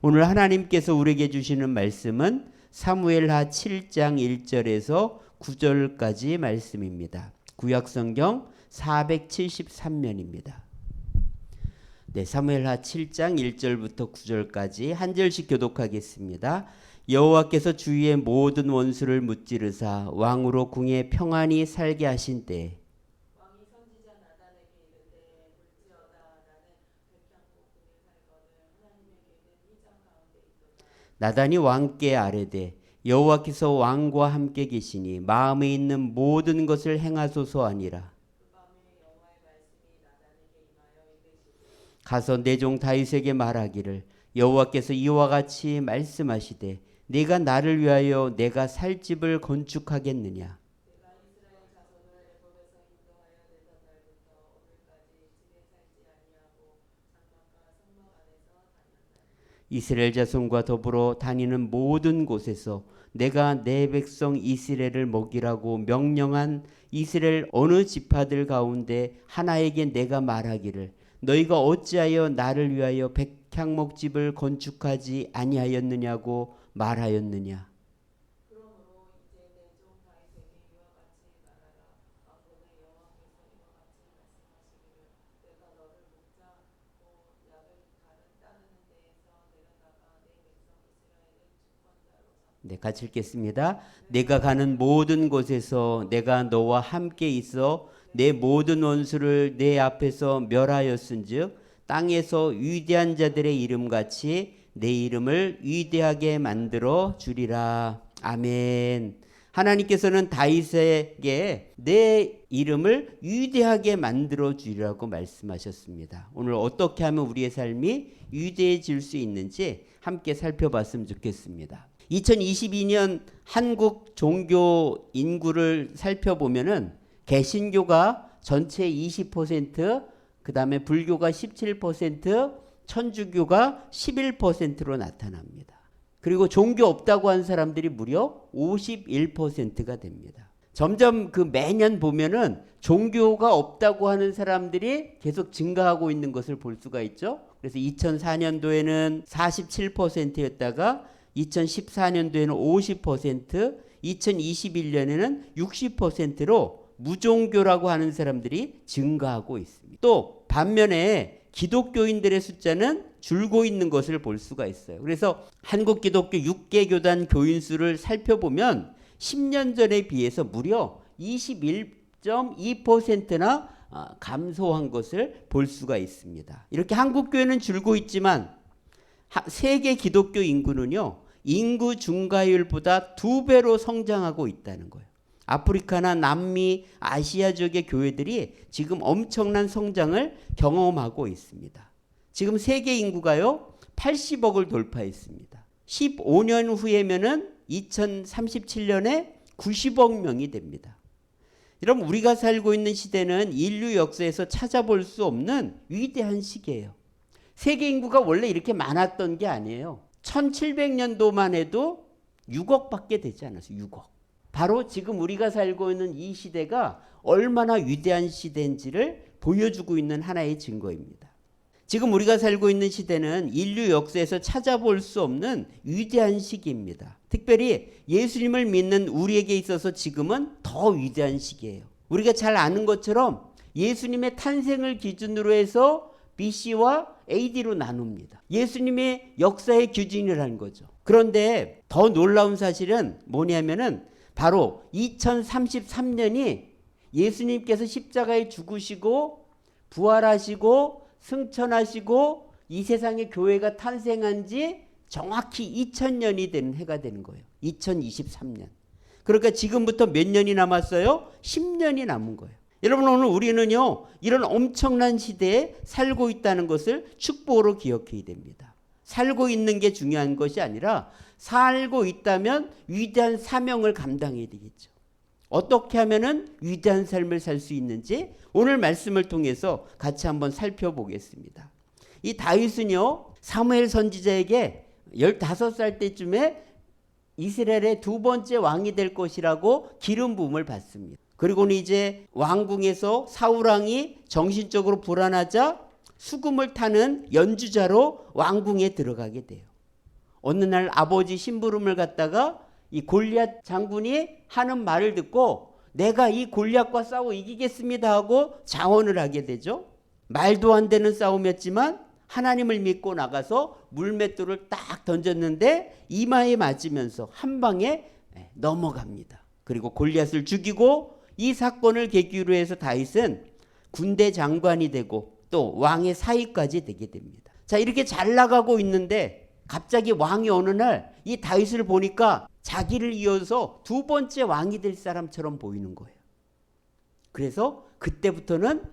오늘 하나님께서 우리에게 주시는 말씀은 사무엘하 7장 1절에서 9절까지 말씀입니다. 구약성경 473면입니다. 네, 사무엘하 7장 1절부터 9절까지 한 절씩 교독하겠습니다. 여호와께서 주위의 모든 원수를 무찌르사 왕으로 궁에 평안히 살게 하신 때 왕이 선지자 나단에게 이르되 볼지어다 나는 백향목 궁에 살거늘 하나님에게는 휘장 가운데 있도다. 나단이 왕께 아뢰되 여호와께서 왕과 함께 계시니 마음에 있는 모든 것을 행하소서 하니라. 그 밤에 여호와의 말씀이 나단에게 임하여 이르시되 가서 내 종 다윗에게 말하기를 여호와께서 이와 같이 말씀하시되 네가 나를 위하여 내가 살 집을 건축하겠느냐. 내가 이스라엘 자손을 애굽에서 인도하여 내던 날부터 오늘까지 집에 살지 아니하고 장막과 성막 안에서 다녔나니 이스라엘 자손과 더불어 다니는 모든 곳에서 내가 내 백성 이스라엘을 먹이라고 명령한 이스라엘 어느 지파들 가운데 하나에게 내가 말하기를 너희가 어찌하여 나를 위하여 백향목집을 건축하지 아니하였느냐고 말하였느냐. 그러므로 이제 내 종 다윗에게 이와 같이 말하라. 왕군의 여호와께서 이와 같이 말씀하시기를 내가 너를 목자 곧 양을 따르는 데에서 내려다가 내 백성 이스라엘의 주권자로 삼고 네, 같이 읽겠습니다. 내가 가는 모든 곳에서 내가 너와 함께 있어 내 모든 원수를 내 앞에서 멸하였은즉 땅에서 위대한 자들의 이름같이 내 이름을 위대하게 만들어 주리라. 아멘. 하나님께서는 다윗에게 내 이름을 위대하게 만들어 주리라고 말씀하셨습니다. 오늘 어떻게 하면 우리의 삶이 위대해질 수 있는지 함께 살펴봤으면 좋겠습니다. 2022년 한국 종교 인구를 살펴보면은 개신교가 전체 20%, 그 다음에 불교가 17%, 천주교가 11%로 나타납니다. 그리고 종교 없다고 한 사람들이 무려 51%가 됩니다. 점점 그 매년 보면은 종교가 없다고 하는 사람들이 계속 증가하고 있는 것을 볼 수가 있죠. 그래서 2004년도에는 47%였다가 2014년도에는 50%, 2021년에는 60%로 무종교라고 하는 사람들이 증가하고 있습니다. 또 반면에 기독교인들의 숫자는 줄고 있는 것을 볼 수가 있어요. 그래서 한국 기독교 6개 교단 교인 수를 살펴보면 10년 전에 비해서 무려 21.2%나 감소한 것을 볼 수가 있습니다. 이렇게 한국 교회는 줄고 있지만 세계 기독교 인구는요, 인구 증가율보다 2배로 성장하고 있다는 거예요. 아프리카나 남미, 아시아 지역의 교회들이 지금 엄청난 성장을 경험하고 있습니다. 지금 세계 인구가요 80억을 돌파했습니다. 15년 후에면은 2037년에 90억 명이 됩니다. 여러분, 우리가 살고 있는 시대는 인류 역사에서 찾아볼 수 없는 위대한 시기예요. 세계 인구가 원래 이렇게 많았던 게 아니에요. 1700년도만 해도 6억밖에 되지 않았어요. 6억. 바로 지금 우리가 살고 있는 이 시대가 얼마나 위대한 시대인지를 보여주고 있는 하나의 증거입니다. 지금 우리가 살고 있는 시대는 인류 역사에서 찾아볼 수 없는 위대한 시기입니다. 특별히 예수님을 믿는 우리에게 있어서 지금은 더 위대한 시기예요. 우리가 잘 아는 것처럼 예수님의 탄생을 기준으로 해서 BC와 AD로 나눕니다. 예수님의 역사의 규진이라는 거죠. 그런데 더 놀라운 사실은 뭐냐면은 바로 2033년이 예수님께서 십자가에 죽으시고 부활하시고 승천하시고 이 세상에 교회가 탄생한 지 정확히 2000년이 되는 해가 되는 거예요. 2023년. 그러니까 지금부터 몇 년이 남았어요? 10년이 남은 거예요. 여러분, 오늘 우리는요, 이런 엄청난 시대에 살고 있다는 것을 축복으로 기억해야 됩니다. 살고 있는 게 중요한 것이 아니라 살고 있다면 위대한 사명을 감당해야 되겠죠. 어떻게 하면은 위대한 삶을 살 수 있는지 오늘 말씀을 통해서 같이 한번 살펴보겠습니다. 이 다윗은요, 사무엘 선지자에게 15살 때쯤에 이스라엘의 두 번째 왕이 될 것이라고 기름 부음을 받습니다. 그리고는 이제 왕궁에서 사울왕이 정신적으로 불안하자 수금을 타는 연주자로 왕궁에 들어가게 돼요. 어느 날 아버지 심부름을 갔다가 이 골리앗 장군이 하는 말을 듣고 내가 이 골리앗과 싸워 이기겠습니다 하고 자원을 하게 되죠. 말도 안 되는 싸움이었지만 하나님을 믿고 나가서 물맷돌을 딱 던졌는데 이마에 맞으면서 한 방에 넘어갑니다. 그리고 골리앗을 죽이고 이 사건을 계기로 해서 다윗은 군대 장관이 되고 또 왕의 사위까지 되게 됩니다. 자, 이렇게 잘 나가고 있는데 갑자기 왕이 어느 날 이 다윗을 보니까 자기를 이어서 두 번째 왕이 될 사람처럼 보이는 거예요. 그래서 그때부터는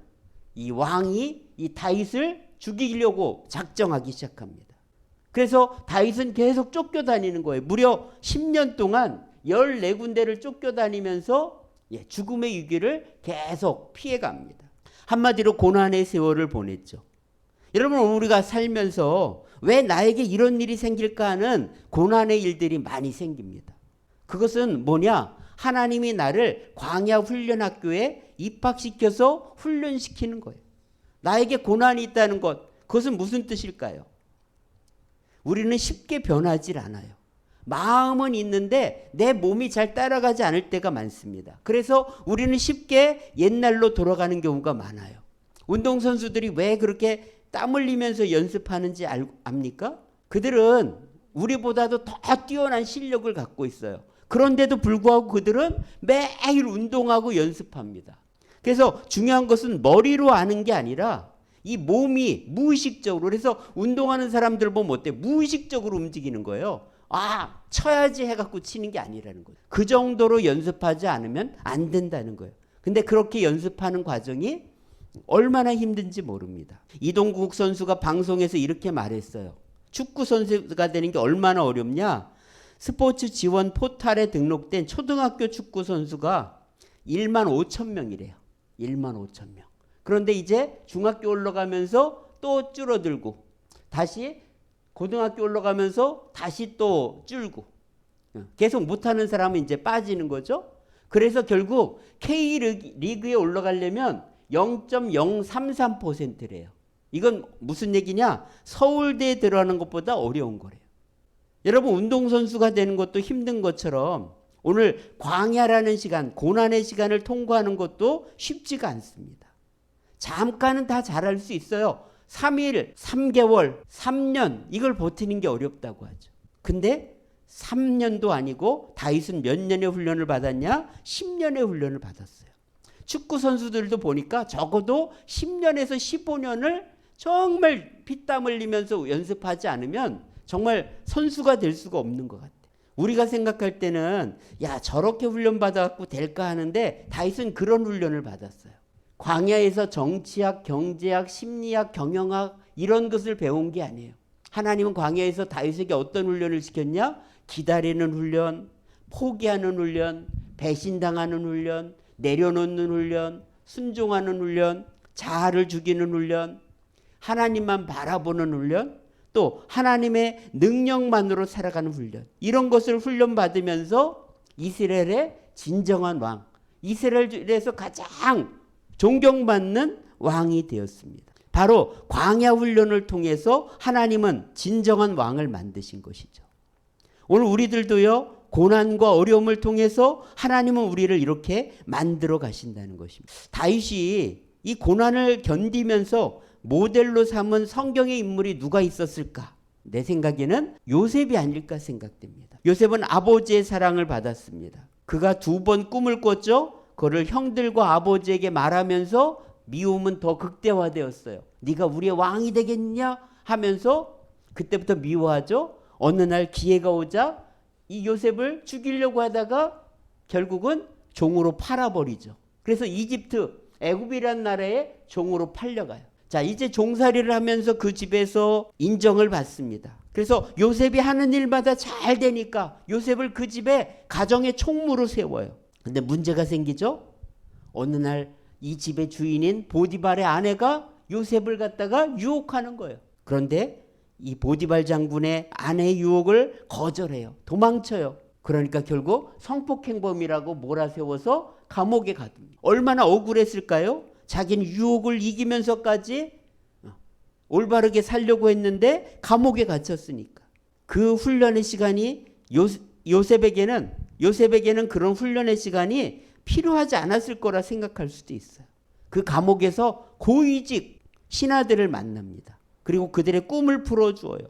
이 왕이 이 다윗을 죽이려고 작정하기 시작합니다. 그래서 다윗은 계속 쫓겨다니는 거예요. 무려 10년 동안 14군데를 쫓겨다니면서 죽음의 위기를 계속 피해갑니다. 한마디로 고난의 세월을 보냈죠. 여러분, 우리가 살면서 왜 나에게 이런 일이 생길까 하는 고난의 일들이 많이 생깁니다. 그것은 뭐냐? 하나님이 나를 광야 훈련학교에 입학시켜서 훈련시키는 거예요. 나에게 고난이 있다는 것, 그것은 무슨 뜻일까요? 우리는 쉽게 변하질 않아요. 마음은 있는데 내 몸이 잘 따라가지 않을 때가 많습니다. 그래서 우리는 쉽게 옛날로 돌아가는 경우가 많아요. 운동선수들이 왜 그렇게 땀 흘리면서 연습하는지 압니까? 그들은 우리보다도 더 뛰어난 실력을 갖고 있어요. 그런데도 불구하고 그들은 매일 운동하고 연습합니다. 그래서 중요한 것은 머리로 아는 게 아니라 이 몸이 무의식적으로, 그래서 운동하는 사람들 보면 어때? 무의식적으로 움직이는 거예요. 아, 쳐야지 해갖고 치는 게 아니라는 거예요. 그 정도로 연습하지 않으면 안 된다는 거예요. 근데 그렇게 연습하는 과정이 얼마나 힘든지 모릅니다. 이동국 선수가 방송에서 이렇게 말했어요. 축구 선수가 되는 게 얼마나 어렵냐? 스포츠 지원 포탈에 등록된 초등학교 축구 선수가 1만 5천 명이래요. 1만 5천 명. 그런데 이제 중학교 올라가면서 또 줄어들고 다시 고등학교 올라가면서 다시 또 줄고 계속 못하는 사람은 이제 빠지는 거죠. 그래서 결국 K리그에 올라가려면 0.033%래요. 이건 무슨 얘기냐? 서울대에 들어가는 것보다 어려운 거래요. 여러분, 운동선수가 되는 것도 힘든 것처럼 오늘 광야라는 시간, 고난의 시간을 통과하는 것도 쉽지가 않습니다. 잠깐은 다 잘할 수 있어요. 3일, 3개월, 3년 이걸 버티는 게 어렵다고 하죠. 근데 3년도 아니고 다윗은 몇 년의 훈련을 받았냐? 10년의 훈련을 받았어요. 축구 선수들도 보니까 적어도 10년에서 15년을 정말 피땀 흘리면서 연습하지 않으면 정말 선수가 될 수가 없는 것 같아요. 우리가 생각할 때는 야, 저렇게 훈련 받아갖고 될까 하는데 다윗은 그런 훈련을 받았어요. 광야에서 정치학, 경제학, 심리학, 경영학 이런 것을 배운 게 아니에요. 하나님은 광야에서 다윗에게 어떤 훈련을 시켰냐? 기다리는 훈련, 포기하는 훈련, 배신당하는 훈련, 내려놓는 훈련, 순종하는 훈련, 자아를 죽이는 훈련, 하나님만 바라보는 훈련, 또 하나님의 능력만으로 살아가는 훈련, 이런 것을 훈련받으면서 이스라엘의 진정한 왕, 이스라엘에서 가장 존경받는 왕이 되었습니다. 바로 광야 훈련을 통해서 하나님은 진정한 왕을 만드신 것이죠. 오늘 우리들도요, 고난과 어려움을 통해서 하나님은 우리를 이렇게 만들어 가신다는 것입니다. 다윗이 이 고난을 견디면서 모델로 삼은 성경의 인물이 누가 있었을까? 내 생각에는 요셉이 아닐까 생각됩니다. 요셉은 아버지의 사랑을 받았습니다. 그가 2번 꿈을 꿨죠. 그를 형들과 아버지에게 말하면서 미움은 더 극대화되었어요. 네가 우리의 왕이 되겠냐 하면서 그때부터 미워하죠. 어느 날 기회가 오자 이 요셉을 죽이려고 하다가 결국은 종으로 팔아버리죠. 그래서 이집트, 애굽이라는 나라에 종으로 팔려가요. 자, 이제 종살이를 하면서 그 집에서 인정을 받습니다. 그래서 요셉이 하는 일마다 잘 되니까 요셉을 그 집에 가정의 총무로 세워요. 근데 문제가 생기죠. 어느 날 이 집의 주인인 보디발의 아내가 요셉을 갖다가 유혹하는 거예요. 그런데 이 보디발 장군의 아내의 유혹을 거절해요. 도망쳐요. 그러니까 결국 성폭행범이라고 몰아세워서 감옥에 가둡니다. 얼마나 억울했을까요? 자기는 유혹을 이기면서까지 올바르게 살려고 했는데 감옥에 갇혔으니까. 그 그 훈련의 시간이 요셉에게는 그런 훈련의 시간이 필요하지 않았을 거라 생각할 수도 있어요. 그 감옥에서 고위직 신하들을 만납니다. 그리고 그들의 꿈을 풀어주어요.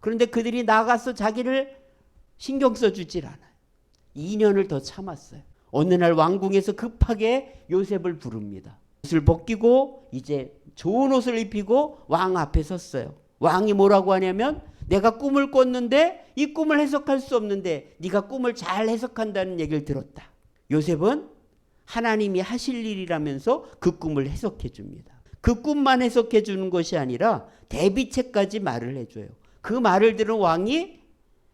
그런데 그들이 나가서 자기를 신경 써주질 않아요. 2년을 더 참았어요. 어느 날 왕궁에서 급하게 요셉을 부릅니다. 옷을 벗기고 이제 좋은 옷을 입히고 왕 앞에 섰어요. 왕이 뭐라고 하냐면 내가 꿈을 꿨는데 이 꿈을 해석할 수 없는데 네가 꿈을 잘 해석한다는 얘기를 들었다. 요셉은 하나님이 하실 일이라면서 그 꿈을 해석해 줍니다. 그 꿈만 해석해 주는 것이 아니라 대비책까지 말을 해줘요. 그 말을 들은 왕이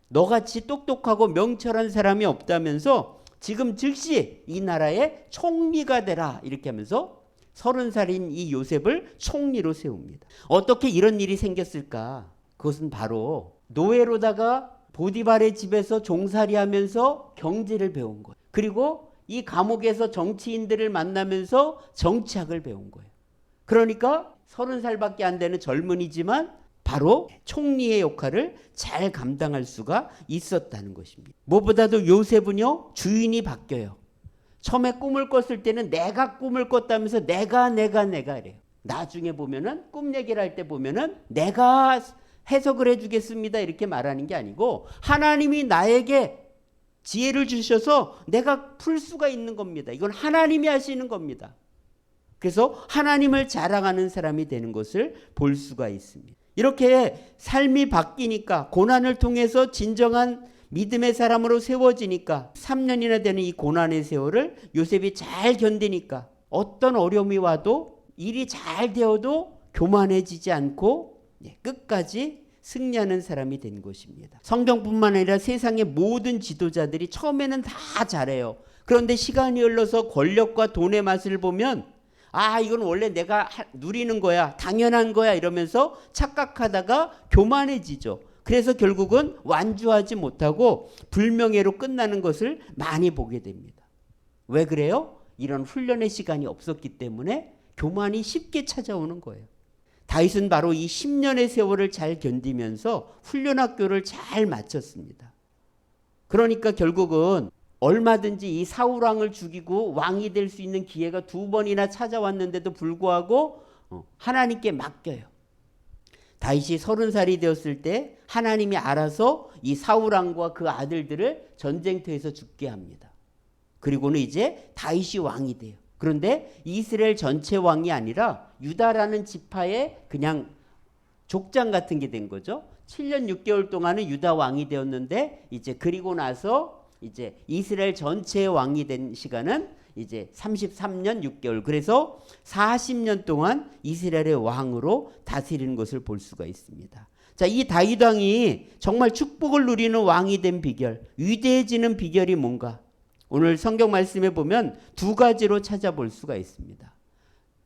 너같이 똑똑하고 명철한 사람이 없다면서 지금 즉시 이 나라의 총리가 되라 이렇게 하면서 30살인 이 요셉을 총리로 세웁니다. 어떻게 이런 일이 생겼을까? 그것은 바로 노예로다가 보디발의 집에서 종살이하면서 경제를 배운 거예요. 그리고 이 감옥에서 정치인들을 만나면서 정치학을 배운 거예요. 그러니까 30살밖에 안 되는 젊은이지만 바로 총리의 역할을 잘 감당할 수가 있었다는 것입니다. 무엇보다도 요셉은요, 주인이 바뀌어요. 처음에 꿈을 꿨을 때는 내가 꿈을 꿨다면서 내가 이래요. 나중에 보면은 꿈 얘기를 할 때 보면은 내가 해석을 해주겠습니다 이렇게 말하는 게 아니고 하나님이 나에게 지혜를 주셔서 내가 풀 수가 있는 겁니다. 이건 하나님이 하시는 겁니다. 그래서 하나님을 자랑하는 사람이 되는 것을 볼 수가 있습니다. 이렇게 삶이 바뀌니까 고난을 통해서 진정한 믿음의 사람으로 세워지니까 3년이나 되는 이 고난의 세월을 요셉이 잘 견디니까 어떤 어려움이 와도 일이 잘 되어도 교만해지지 않고 끝까지 승리하는 사람이 된 것입니다. 성경뿐만 아니라 세상의 모든 지도자들이 처음에는 다 잘해요. 그런데 시간이 흘러서 권력과 돈의 맛을 보면 이건 원래 내가 누리는 거야, 당연한 거야 이러면서 착각하다가 교만해지죠. 그래서 결국은 완주하지 못하고 불명예로 끝나는 것을 많이 보게 됩니다. 왜 그래요? 이런 훈련의 시간이 없었기 때문에 교만이 쉽게 찾아오는 거예요. 다윗은 바로 이 10년의 세월을 잘 견디면서 훈련학교를 잘 마쳤습니다. 그러니까 결국은 얼마든지 이 사울왕을 죽이고 왕이 될 수 있는 기회가 2번이나 찾아왔는데도 불구하고 하나님께 맡겨요. 다윗이 30살이 되었을 때 하나님이 알아서 이 사울왕과 그 아들들을 전쟁터에서 죽게 합니다. 그리고는 이제 다윗이 왕이 돼요. 그런데 이스라엘 전체 왕이 아니라 유다라는 지파의 그냥 족장 같은 게 된 거죠. 7년 6개월 동안은 유다 왕이 되었는데 이제 그리고 나서 이제 이스라엘 전체의 왕이 된 시간은 이제 33년 6개월. 그래서 40년 동안 이스라엘의 왕으로 다스리는 것을 볼 수가 있습니다. 자, 이 다윗 왕이 정말 축복을 누리는 왕이 된 비결, 위대해지는 비결이 뭔가? 오늘 성경 말씀에 보면 2가지로 찾아볼 수가 있습니다.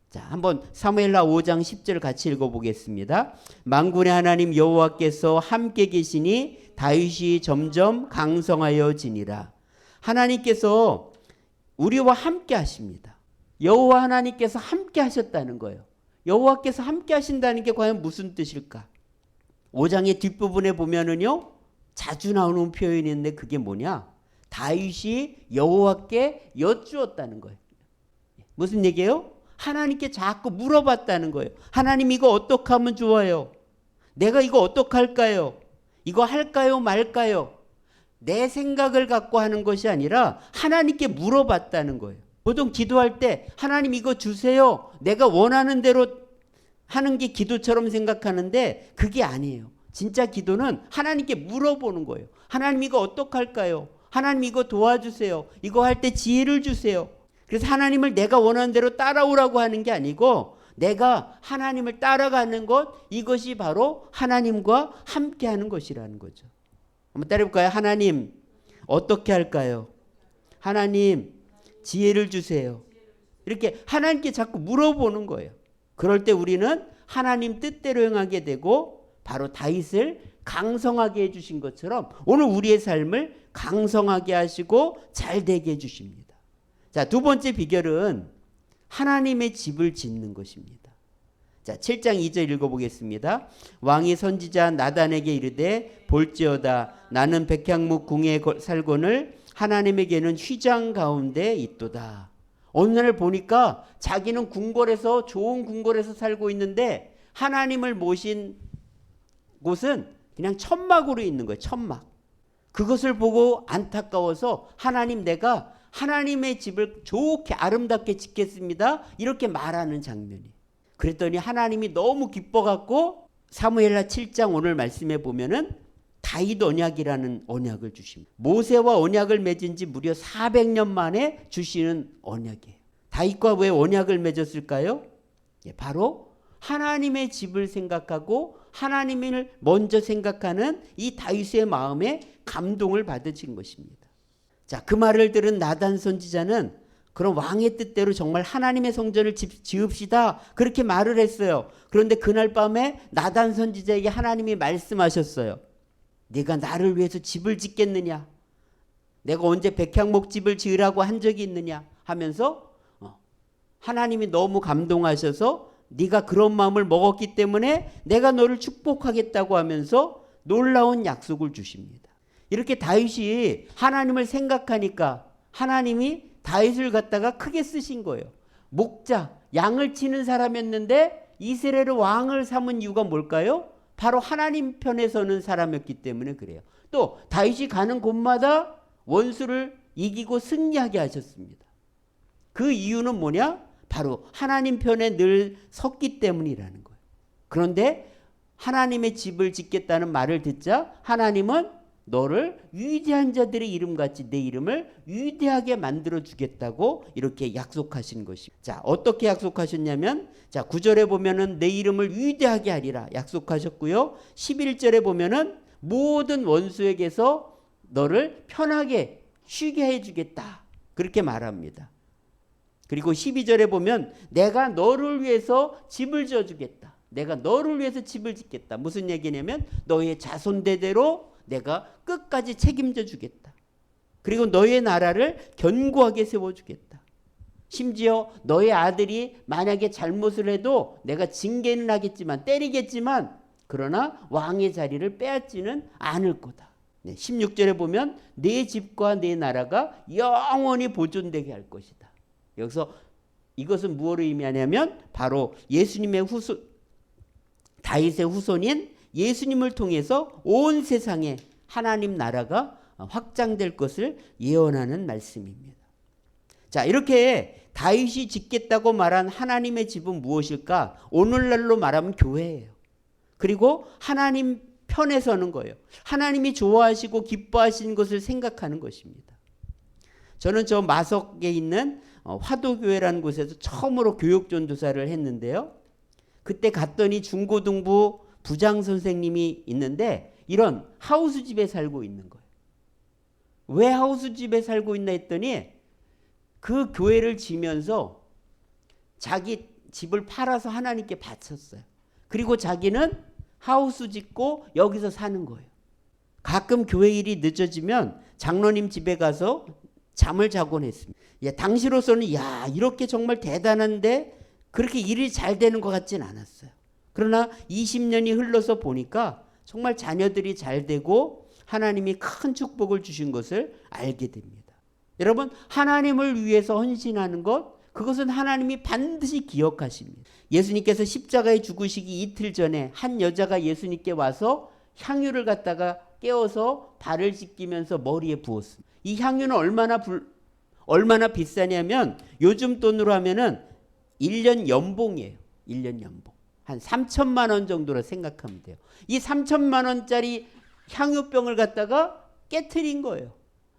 자, 한번 사무엘하 5장 10절 같이 읽어보겠습니다. 만군의 하나님 여호와께서 함께 계시니 다윗이 점점 강성하여지니라. 하나님께서 우리와 함께 하십니다. 여호와 하나님께서 함께 하셨다는 거예요. 여호와께서 함께 하신다는 게 과연 무슨 뜻일까? 5장의 뒷부분에 보면은요, 자주 나오는 표현인데 그게 뭐냐? 다윗이 여호와께 여쭈었다는 거예요. 무슨 얘기예요? 하나님께 자꾸 물어봤다는 거예요. 하나님 이거 어떻게 하면 좋아요? 내가 이거 어떻게 할까요? 이거 할까요 말까요? 내 생각을 갖고 하는 것이 아니라 하나님께 물어봤다는 거예요. 보통 기도할 때 하나님 이거 주세요. 내가 원하는 대로 하는 게 기도처럼 생각하는데 그게 아니에요. 진짜 기도는 하나님께 물어보는 거예요. 하나님 이거 어떻게 할까요? 하나님 이거 도와주세요. 이거 할 때 지혜를 주세요. 그래서 하나님을 내가 원하는 대로 따라오라고 하는 게 아니고 내가 하나님을 따라가는 것, 이것이 바로 하나님과 함께 하는 것이라는 거죠. 한번 따라해볼까요? 하나님 어떻게 할까요? 하나님 지혜를 주세요. 이렇게 하나님께 자꾸 물어보는 거예요. 그럴 때 우리는 하나님 뜻대로 행하게 되고 바로 다윗을 강성하게 해주신 것처럼 오늘 우리의 삶을 강성하게 하시고 잘 되게 해주십니다. 자, 2번째 비결은 하나님의 집을 짓는 것입니다. 자, 7장 2절 읽어보겠습니다. 왕이 선지자 나단에게 이르되 볼지어다 나는 백향목 궁에 살거늘 하나님에게는 휘장 가운데 있도다. 어느 날 보니까 자기는 궁궐에서 좋은 궁궐에서 살고 있는데 하나님을 모신 곳은 그냥 천막으로 있는 거예요. 천막. 그것을 보고 안타까워서 하나님 내가 하나님의 집을 좋게 아름답게 짓겠습니다. 이렇게 말하는 장면이. 그랬더니 하나님이 너무 기뻐갖고 사무엘하 7장 오늘 말씀에 보면은 다윗 언약이라는 언약을 주십니다. 모세와 언약을 맺은 지 무려 400년 만에 주시는 언약이에요. 다윗과 왜 언약을 맺었을까요? 바로 하나님의 집을 생각하고 하나님을 먼저 생각하는 이 다윗의 마음에 감동을 받으신 것입니다. 자, 그 말을 들은 나단 선지자는 그럼 왕의 뜻대로 정말 하나님의 성전을 지읍시다 그렇게 말을 했어요. 그런데 그날 밤에 나단 선지자에게 하나님이 말씀하셨어요. 네가 나를 위해서 집을 짓겠느냐? 내가 언제 백향목 집을 지으라고 한 적이 있느냐? 하면서 하나님이 너무 감동하셔서 네가 그런 마음을 먹었기 때문에 내가 너를 축복하겠다고 하면서 놀라운 약속을 주십니다. 이렇게 다윗이 하나님을 생각하니까 하나님이 다윗을 갖다가 크게 쓰신 거예요. 목자, 양을 치는 사람이었는데 이스라엘의 왕을 삼은 이유가 뭘까요? 바로 하나님 편에 서는 사람이었기 때문에 그래요. 또 다윗이 가는 곳마다 원수를 이기고 승리하게 하셨습니다. 그 이유는 뭐냐? 바로 하나님 편에 늘 섰기 때문이라는 거예요. 그런데 하나님의 집을 짓겠다는 말을 듣자 하나님은 너를 위대한 자들의 이름같이 내 이름을 위대하게 만들어 주겠다고 이렇게 약속하신 것입니다. 자, 어떻게 약속하셨냐면 자, 9절에 보면은 내 이름을 위대하게 하리라 약속하셨고요. 11절에 보면은 모든 원수에게서 너를 편하게 쉬게 해 주겠다. 그렇게 말합니다. 그리고 12절에 보면 내가 너를 위해서 집을 지어 주겠다. 내가 너를 위해서 집을 짓겠다. 무슨 얘기냐면 너의 자손 대대로 내가 끝까지 책임져 주겠다. 그리고 너의 나라를 견고하게 세워주겠다. 심지어 너의 아들이 만약에 잘못을 해도 내가 징계는 하겠지만 때리겠지만 그러나 왕의 자리를 빼앗지는 않을 거다. 16절에 보면 내 집과 내 나라가 영원히 보존되게 할 것이다. 여기서 이것은 무엇을 의미하냐면 바로 예수님의 다윗의 후손인 예수님을 통해서 온 세상에 하나님 나라가 확장될 것을 예언하는 말씀입니다. 자, 이렇게 다윗이 짓겠다고 말한 하나님의 집은 무엇일까? 오늘날로 말하면 교회예요. 그리고 하나님 편에 서는 거예요. 하나님이 좋아하시고 기뻐하시는 것을 생각하는 것입니다. 저는 저 마석에 있는 화도교회라는 곳에서 처음으로 교육전도사를 했는데요. 그때 갔더니 중고등부 부장 선생님이 있는데 이런 하우스집에 살고 있는 거예요. 왜 하우스집에 살고 있나 했더니 그 교회를 지면서 자기 집을 팔아서 하나님께 바쳤어요. 그리고 자기는 하우스 짓고 여기서 사는 거예요. 가끔 교회 일이 늦어지면 장로님 집에 가서 잠을 자곤 했습니다. 당시로서는 야, 이렇게 정말 대단한데 그렇게 일이 잘 되는 것 같진 않았어요. 그러나 20년이 흘러서 보니까 정말 자녀들이 잘 되고 하나님이 큰 축복을 주신 것을 알게 됩니다. 여러분, 하나님을 위해서 헌신하는 것, 그것은 하나님이 반드시 기억하십니다. 예수님께서 십자가에 죽으시기 이틀 전에 한 여자가 예수님께 와서 향유를 갖다가 깨워서 발을 씻기면서 머리에 부었습니다. 이 향유는 얼마나 비싸냐면 요즘 돈으로 하면은 1년 연봉이에요. 1년 연봉. 한 3천만 원 정도로 생각하면 돼요. 이 3천만 원짜리 향유병을 갖다가 깨트린 거예요.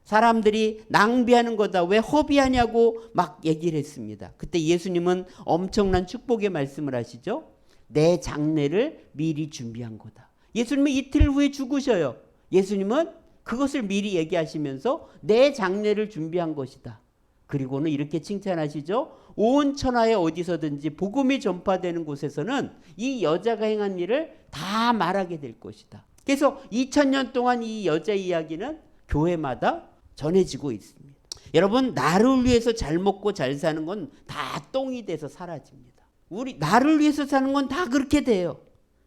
사람들이 낭비하는 거다. 왜 허비하냐고 막 얘기를 했습니다. 그때 예수님은 엄청난 축복의 말씀을 하시죠. 내 장례를 미리 준비한 거다. 예수님은 이틀 후에 죽으셔요. 예수님은 그것을 미리 얘기하시면서 내 장례를 준비한 것이다. 그리고는 이렇게 칭찬하시죠. 온 천하에 어디서든지 복음이 전파되는 곳에서는 이 여자가 행한 일을 다 말하게 될 것이다. 그래서 2000년 동안 이 여자 이야기는 교회마다 전해지고 있습니다. 여러분, 나를 위해서 잘 먹고 잘 사는 건 다 똥이 돼서 사라집니다. 나를 위해서 사는 건 다 그렇게 돼요.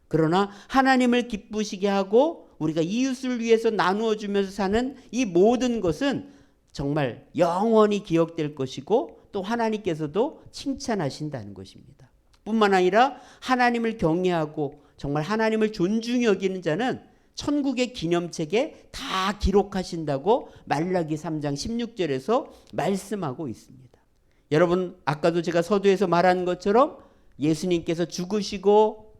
그러나 하나님을 기쁘시게 하고 우리가 이웃을 위해서 나누어 주면서 사는 이 모든 것은 정말 영원히 기억될 것이고 또 하나님께서도 칭찬하신다는 것입니다. 뿐만 아니라 하나님을 경외하고 정말 하나님을 존중히 여기는 자는 천국의 기념책에 다 기록하신다고 말라기 3장 16절에서 말씀하고 있습니다. 여러분, 아까도 제가 서두에서 말한 것처럼 예수님께서 죽으시고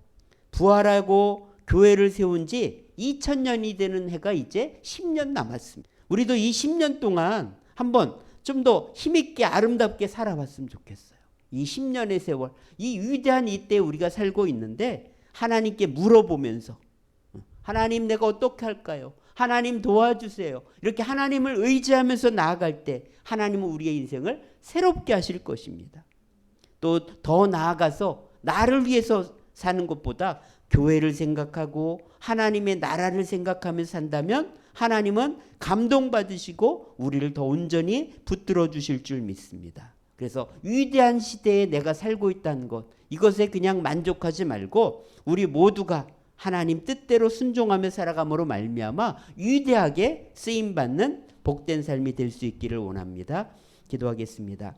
부활하고 교회를 세운 지 2000년이 되는 해가 이제 10년 남았습니다. 우리도 이 10년 동안 한번 좀 더 힘있게 아름답게 살아봤으면 좋겠어요. 이 10년의 세월, 이 위대한 이때에 우리가 살고 있는데 하나님께 물어보면서 하나님 내가 어떻게 할까요? 하나님 도와주세요. 이렇게 하나님을 의지하면서 나아갈 때 하나님은 우리의 인생을 새롭게 하실 것입니다. 또 더 나아가서 나를 위해서 사는 것보다 교회를 생각하고 하나님의 나라를 생각하면서 산다면 하나님은 감동받으시고 우리를 더 온전히 붙들어 주실 줄 믿습니다. 그래서 위대한 시대에 내가 살고 있다는 것, 이것에 그냥 만족하지 말고 우리 모두가 하나님 뜻대로 순종하며 살아감으로 말미암아 위대하게 쓰임받는 복된 삶이 될 수 있기를 원합니다. 기도하겠습니다.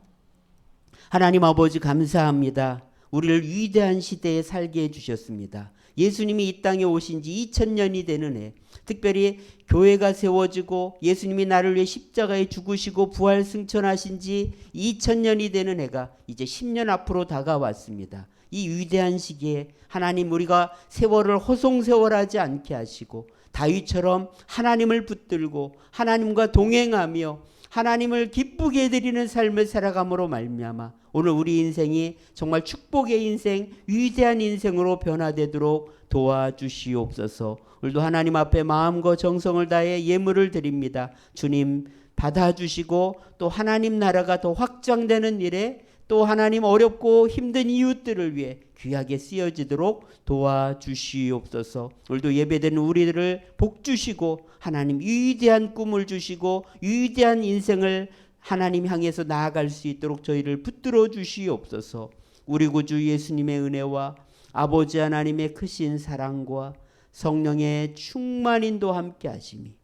하나님 아버지 감사합니다. 우리를 위대한 시대에 살게 해주셨습니다. 예수님이 이 땅에 오신 지 2000년이 되는 해, 특별히 교회가 세워지고 예수님이 나를 위해 십자가에 죽으시고 부활 승천하신 지 2000년이 되는 해가 이제 10년 앞으로 다가왔습니다. 이 위대한 시기에 하나님 우리가 세월을 허송세월하지 않게 하시고 다윗처럼 하나님을 붙들고 하나님과 동행하며 하나님을 기쁘게 해드리는 삶을 살아감으로 말미암아 오늘 우리 인생이 정말 축복의 인생, 위대한 인생으로 변화되도록 도와주시옵소서. 오늘도 하나님 앞에 마음과 정성을 다해 예물을 드립니다. 주님 받아주시고 또 하나님 나라가 더 확장되는 일에 또 하나님 어렵고 힘든 이웃들을 위해 귀하게 쓰여지도록 도와주시옵소서. 오늘도 예배되는 우리들을 복 주시고 하나님 위대한 꿈을 주시고 위대한 인생을 하나님 향해서 나아갈 수 있도록 저희를 붙들어 주시옵소서. 우리 구주 예수님의 은혜와 아버지 하나님의 크신 사랑과 성령의 충만인도 함께 하심이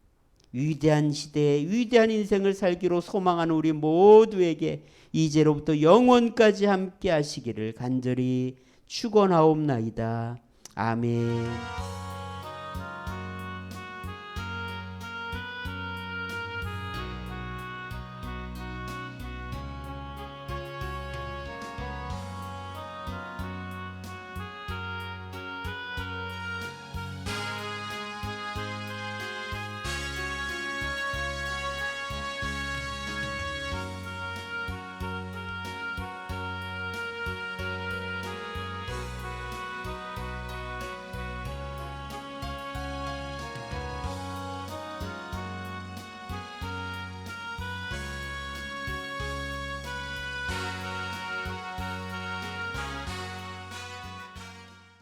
위대한 시대에 위대한 인생을 살기로 소망하는 우리 모두에게 이제로부터 영원까지 함께 하시기를 간절히 축원하옵나이다. 아멘.